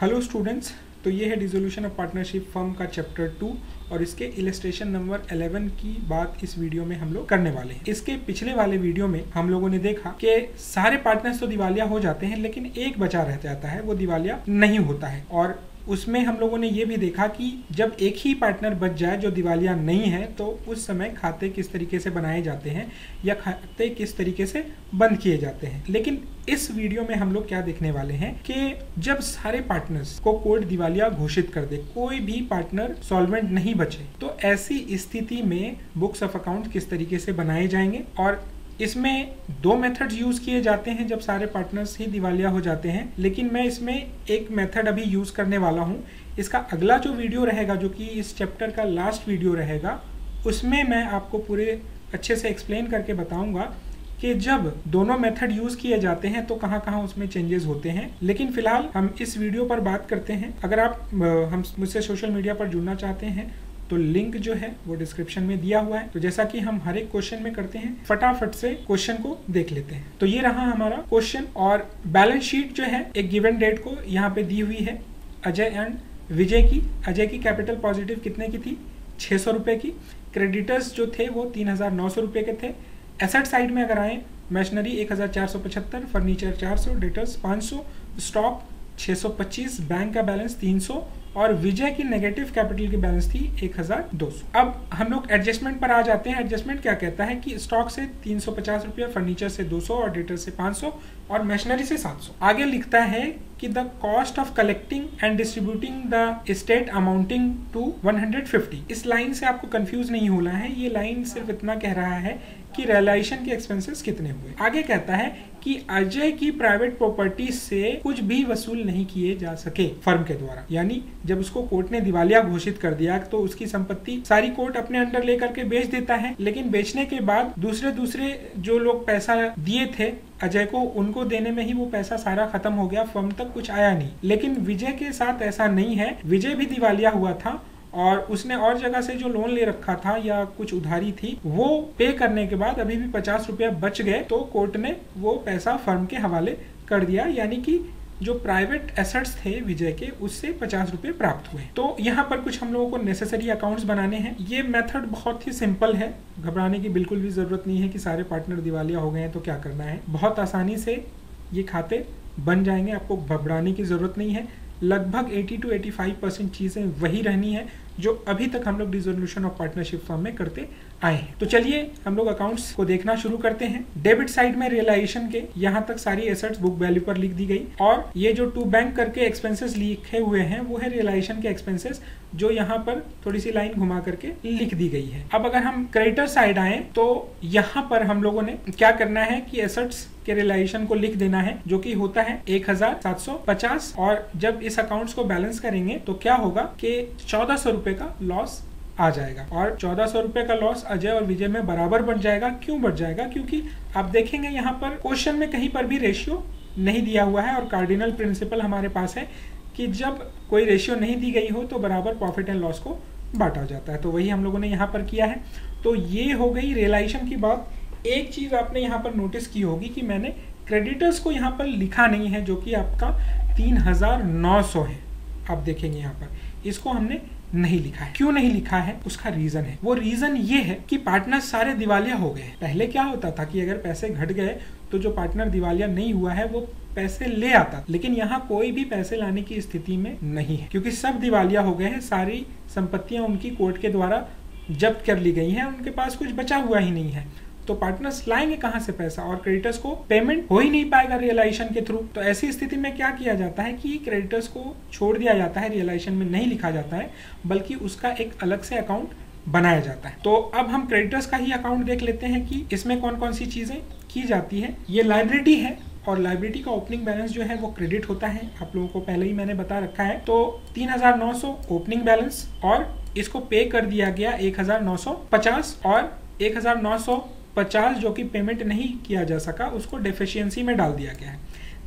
Hello students, तो ये है डिसोल्यूशन ऑफ पार्टनरशिप फर्म का चैप्टर 2 और इसके इलस्ट्रेशन नंबर 11 की बात इस वीडियो में हम लोग करने वाले हैं। इसके पिछले वाले वीडियो में हम लोगों ने देखा कि सारे पार्टनर्स तो दिवालिया हो जाते हैं, लेकिन एक बचा रह जाता है, वो दिवालिया नहीं होता है। और उसमें हम लोगों ने ये भी देखा कि जब एक ही पार्टनर बच जाए जो दिवालिया नहीं है, तो उस समय खाते किस तरीके से बनाए जाते हैं या खाते किस तरीके से बंद किए जाते हैं। लेकिन इस वीडियो में हम लोग क्या देखने वाले हैं कि जब सारे पार्टनर्स को कोर्ट दिवालिया घोषित कर दे, कोई भी पार्टनर सॉल्वेंट नहीं बचे, तो ऐसी स्थिति में बुक्स ऑफ अकाउंट किस तरीके से बनाए जाएंगे। और इसमें दो मेथड्स यूज किए जाते हैं जब सारे पार्टनर्स ही दिवालिया हो जाते हैं, लेकिन मैं इसमें एक मेथड अभी यूज करने वाला हूं। इसका अगला जो वीडियो रहेगा, जो कि इस चैप्टर का लास्ट वीडियो रहेगा, उसमें मैं आपको पूरे अच्छे से एक्सप्लेन करके बताऊंगा कि जब दोनों मेथड यूज किए जाते हैं तो कहाँ कहाँ उसमें चेंजेस होते हैं। लेकिन फिलहाल हम इस वीडियो पर बात करते हैं। अगर आप हम मुझसे सोशल मीडिया पर जुड़ना चाहते हैं तो लिंक जो है वो डिस्क्रिप्शन में दिया हुआ है। तो जैसा कि हम हर एक क्वेश्चन में करते हैं, फटाफट से क्वेश्चन को देख लेते हैं। तो ये रहा हमारा क्वेश्चन और बैलेंस शीट जो है एक गिवन डेट को यहाँ पे दी हुई है अजय एंड विजय की। अजय की कैपिटल पॉजिटिव कितने की थी? 600 रुपए की। क्रेडिटर्स जो थे वो 3900 रुपए के थे। एसेट साइड में अगर आए, machinery 1475, furniture 400, debtors 500, stock 625, bank का बैलेंस 300 और विजय की नेगेटिव कैपिटल की बैलेंस थी 1200। अब हम लोग एडजस्टमेंट पर आ जाते हैं। एडजस्टमेंट क्या कहता है कि स्टॉक से 350 रुपया, फर्नीचर से 200 और डेटर से 500 और मशीनरी से 700। आगे लिखता है कि the cost of collecting and distributing the estate amounting to 150। इस लाइन से आपको कंफ्यूज नहीं होना है। ये लाइन सिर्फ इतना कह रहा है कि रियलाइजेशन के एक्सपेंसेस कितने हुए। आगे कहता है कि अजय की प्राइवेट प्रॉपर्टी से कुछ भी वसूल नहीं किए जा सके फर्म के द्वारा। यानी जब उसको कोर्ट ने दिवालिया घोषित कर दिया तो उसकी संपत्ति सारी कोर्ट अपने अंडर लेकर के बेच देता है, लेकिन बेचने के बाद दूसरे जो लोग पैसा दिए थे अजय को, उनको देने में ही वो पैसा सारा खत्म हो गया, फर्म तक कुछ आया नहीं। लेकिन विजय के साथ ऐसा नहीं है। विजय भी दिवालिया हुआ था और उसने और जगह से जो लोन ले रखा था या कुछ उधारी थी, वो पे करने के बाद अभी भी 50 रुपया बच गए, तो कोर्ट ने वो पैसा फर्म के हवाले कर दिया। यानी कि जो प्राइवेट एसेट्स थे विजय के, उससे 50 रुपए प्राप्त हुए। तो यहाँ पर कुछ हम लोगों को नेसेसरी अकाउंट्स बनाने हैं। ये मेथड बहुत ही सिंपल है, घबराने की बिल्कुल भी जरूरत नहीं है कि सारे पार्टनर दिवालिया हो गए हैं तो क्या करना है। बहुत आसानी से ये खाते बन जाएंगे, आपको घबराने की जरूरत नहीं है। लगभग 80 to 85% चीजें वही रहनी है जो अभी तक हम लोग डिसोल्यूशन ऑफ पार्टनरशिप फर्म में करते आए हैं। तो चलिए हम लोग अकाउंट्स को देखना शुरू करते हैं। डेबिट साइड में रियलाइजेशन के यहाँ तक सारी एसेट्स बुक वैल्यू पर लिख दी गई और ये जो टू बैंक करके एक्सपेंसेस लिखे हुए हैं वो है रियलाइजेशन के एक्सपेंसेस, जो यहाँ पर थोड़ी सी लाइन घुमा करके लिख दी गई है। अब अगर हम क्रेडिटर साइड आए तो यहाँ पर हम लोगों ने क्या करना है कि एसेट्स के रियलाइजेशन को लिख देना है, जो कि होता है 1750। और जब इस अकाउंट्स को बैलेंस करेंगे तो क्या होगा कि 1400 रुपए का लॉस आ जाएगा। और 1400 रुपए का लॉस अजय और विजय में बराबर बढ़ जाएगा। क्यों बढ़ जाएगा? क्योंकि आप देखेंगे यहाँ पर क्वेश्चन में कहीं पर भी रेशियो नहीं दिया हुआ है और कार्डिनल प्रिंसिपल हमारे पास है कि जब कोई रेशियो नहीं दी गई हो तो बराबर प्रॉफिट एंड लॉस को बांटा जाता है। तो वही हम लोगों ने यहाँ पर किया है। तो ये हो गई रियलाइजेशन की बात। एक चीज आपने यहाँ पर नोटिस की होगी कि मैंने क्रेडिटर्स को यहाँ पर लिखा नहीं है, जो कि आपका 3900 है। आप देखेंगे यहाँ पर इसको हमने नहीं लिखा है। क्यों नहीं लिखा है? उसका रीजन है। वो रीजन ये है कि पार्टनर सारे दिवालिया हो गए। पहले क्या होता था कि अगर पैसे घट गए तो जो पार्टनर दिवालिया नहीं हुआ है वो पैसे ले आता, लेकिन यहाँ कोई भी पैसे लाने की स्थिति में नहीं है, क्योंकि सब दिवालिया हो गए हैं। सारी संपत्तियां उनकी कोर्ट के द्वारा जब्त कर ली गई हैं, उनके पास कुछ बचा हुआ ही नहीं है। तो पार्टनर्स लाएंगे कहां से पैसा, और क्रेडिटर्स को पेमेंट हो ही नहीं पाएगा रियलाइजेशन के थ्रू। तो ऐसी स्थिति में क्या किया जाता है कि क्रेडिटर्स को छोड़ दिया जाता है, रियलाइजेशन में नहीं लिखा जाता है, बल्कि उसका एक अलग से अकाउंट बनाया जाता है। तो अब हम क्रेडिटर्स का ही अकाउंट देख लेते हैं कि इसमें कौन कौन सी चीजें की जाती है। ये लाइबिलिटी है और लाइबिलिटी का ओपनिंग बैलेंस जो है वो क्रेडिट होता है। आप लोगों को पहले ही मैंने बता रखा है। तो 3900 ओपनिंग बैलेंस और इसको पे कर दिया गया 1950 और 1950 जो कि पेमेंट नहीं किया जा सका उसको डेफिशिएंसी में डाल दिया गया है।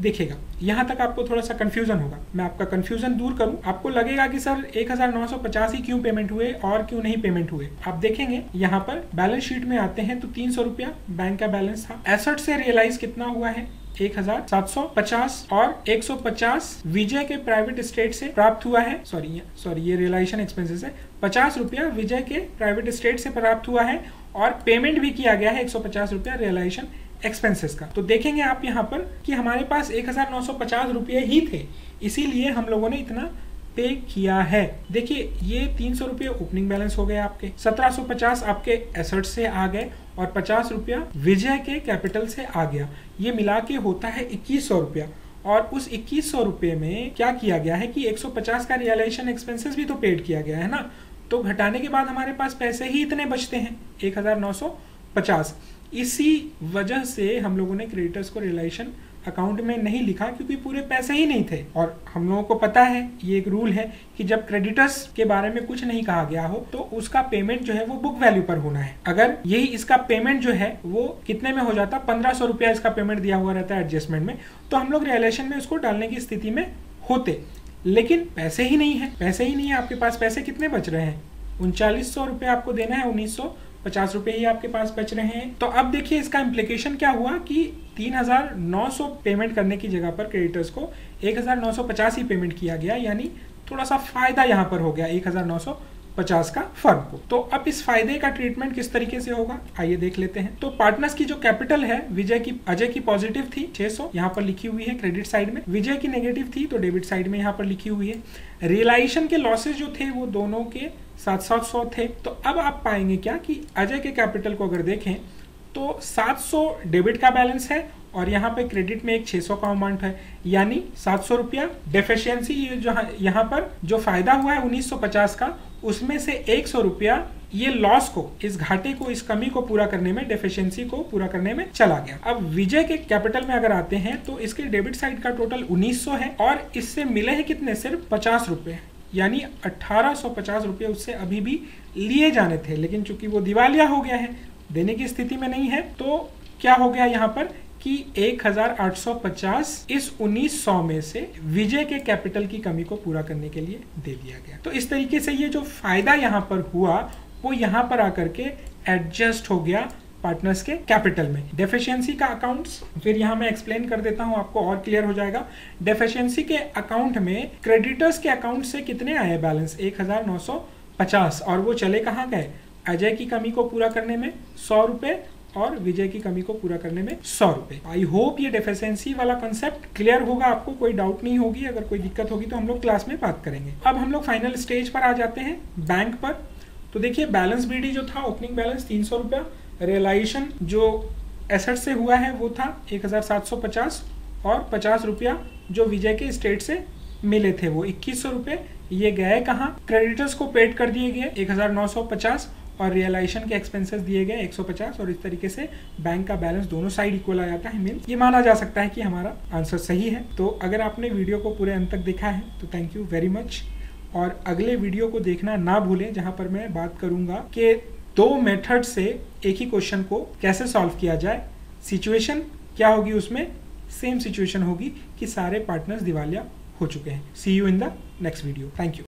देखिएगा यहाँ तक आपको थोड़ा सा कंफ्यूजन होगा, मैं आपका कंफ्यूजन दूर करूं। आपको लगेगा कि सर 1950 ही क्यों पेमेंट हुए और क्यों नहीं पेमेंट हुए। आप देखेंगे यहाँ पर बैलेंस शीट में आते हैं तो 300 रुपया बैंक का बैलेंस था। एसेट से रियलाइज कितना हुआ है 1750 और 150 विजय के प्राइवेट एस्टेट से प्राप्त हुआ है। सॉरी ये रियलाइजेशन एक्सपेंसेस है। 50 रुपया विजय के प्राइवेट एस्टेट से प्राप्त हुआ है और पेमेंट भी किया गया है 150 रुपया रियलाइजेशन एक्सपेंसेस का। तो देखेंगे आप यहाँ पर कि हमारे पास 1950 रुपये ही थे, इसीलिए हम लोगों ने इतना पे किया है। देखिए ये 300 रुपये ओपनिंग बैलेंस हो गए आपके, 1750 आपके एसेट से आ गए और 50 रुपया विजय के कैपिटल से आ गया। ये मिला के होता है 2100 रुपया। और उस 2100 रुपये में क्या किया गया है कि 150 का रियलाइजेशन एक्सपेंसेस भी तो पेड किया गया है ना, तो घटाने के बाद हमारे पास पैसे ही इतने बचते हैं 1950। इसी वजह से हम लोगों ने क्रेडिटर्स को रियलाइजेशन अकाउंट में नहीं लिखा, क्योंकि पूरे पैसे ही नहीं थे। और हम लोगों को पता है, ये एक रूल है कि जब क्रेडिटर्स के बारे में कुछ नहीं कहा गया हो तो उसका पेमेंट जो है वो बुक वैल्यू पर होना है। अगर यही इसका पेमेंट जो है वो कितने में हो जाता, 1500 रुपया इसका पेमेंट दिया हुआ रहता है एडजस्टमेंट में, तो हम लोग रियलाइजेशन में उसको डालने की स्थिति में होते। लेकिन पैसे ही नहीं है, पैसे ही नहीं है आपके पास। पैसे कितने बच रहे हैं, 3900 रुपये आपको देना है, 1950 रुपये ही आपके पास बच रहे हैं। तो अब देखिए इसका इम्प्लीकेशन क्या हुआ कि 3900 पेमेंट करने की जगह पर क्रेडिटर्स को 1950 ही पेमेंट किया गया, यानी थोड़ा सा फायदा यहाँ पर हो गया 1950 का फर्म को। तो अब इस फायदे का ट्रीटमेंट किस तरीके से होगा आइए देख लेते हैं। तो पार्टनर्स की जो कैपिटल है अजय की पॉजिटिव थी 600, यहाँ पर लिखी हुई है क्रेडिट साइड में। विजय की नेगेटिव थी तो डेबिट साइड में यहाँ पर लिखी हुई है। रियलाइजेशन के लॉसेज जो थे वो दोनों के 700 थे। तो अब आप पाएंगे क्या कि अजय के कैपिटल को अगर देखें तो 700 डेबिट का बैलेंस है और यहाँ पे क्रेडिट में एक 600 का अमाउंट है, यानी 700 रुपया डेफिशिएंसी। ये जो यहाँ पर जो फायदा हुआ है 1950 का, उसमें से 100 रुपया ये लॉस को, इस घाटे को, इस कमी को पूरा करने में, डेफिशिएंसी को पूरा करने में चला गया। अब विजय के कैपिटल में अगर आते हैं तो इसके डेबिट साइड का टोटल 1900 है और इससे मिले हैं कितने, सिर्फ 50 रुपए, यानी 1850 रुपये उससे अभी भी लिए जाने थे। लेकिन चूंकि वो दिवालिया हो गया है, देने की स्थिति में नहीं है, तो क्या हो गया यहाँ पर कि 1850 इस 1900 में से विजय के कैपिटल की कमी को पूरा करने के लिए दे दिया गया। तो इस तरीके से ये जो फायदा यहाँ पर हुआ वो यहाँ पर आकर के एडजस्ट हो गया पार्टनर्स के कैपिटल में। डेफिशिएंसी का अकाउंट्स फिर यहाँ मैं एक्सप्लेन कर देता हूँ, आपको और क्लियर हो जाएगा। डेफिशिएंसी के अकाउंट में क्रेडिटर्स के अकाउंट से कितने आए बैलेंस, 1950, और वो चले कहाँ गए, अजय की कमी को पूरा करने में 100 रुपए और विजय की कमी को पूरा करने में 100 रुपए। आई होप ये डेफिशिएंसी वाला कंसेप्ट क्लियर होगा, आपको कोई डाउट नहीं होगी। अगर कोई दिक्कत होगी तो हम लोग क्लास में बात करेंगे। अब हम लोग फाइनल स्टेज पर आ जाते हैं, बैंक पर। तो देखिए बैलेंस बीडी जो था, ओपनिंग बैलेंस 300 रुपया, रियलाइजेशन जो एसेट से हुआ है वो था 1750 और 50 रुपया जो विजय के स्टेट से मिले थे वो 2100 रुपये। ये गए कहाँ, क्रेडिटर्स को पेड कर दिए गए 1950 और रियलाइजेशन के एक्सपेंसेस दिए गए 150, और इस तरीके से बैंक का बैलेंस दोनों साइड इक्वल आ जाता है। मीन्स ये माना जा सकता है कि हमारा आंसर सही है। तो अगर आपने वीडियो को पूरे अंत तक देखा है तो थैंक यू वेरी मच, और अगले वीडियो को देखना ना भूलें, जहाँ पर मैं बात करूंगा कि 2 मेथड से एक ही क्वेश्चन को कैसे सॉल्व किया जाए। सिचुएशन क्या होगी, उसमें सेम सिचुएशन होगी कि सारे पार्टनर्स दिवालिया हो चुके हैं। See you in the next video. Thank you.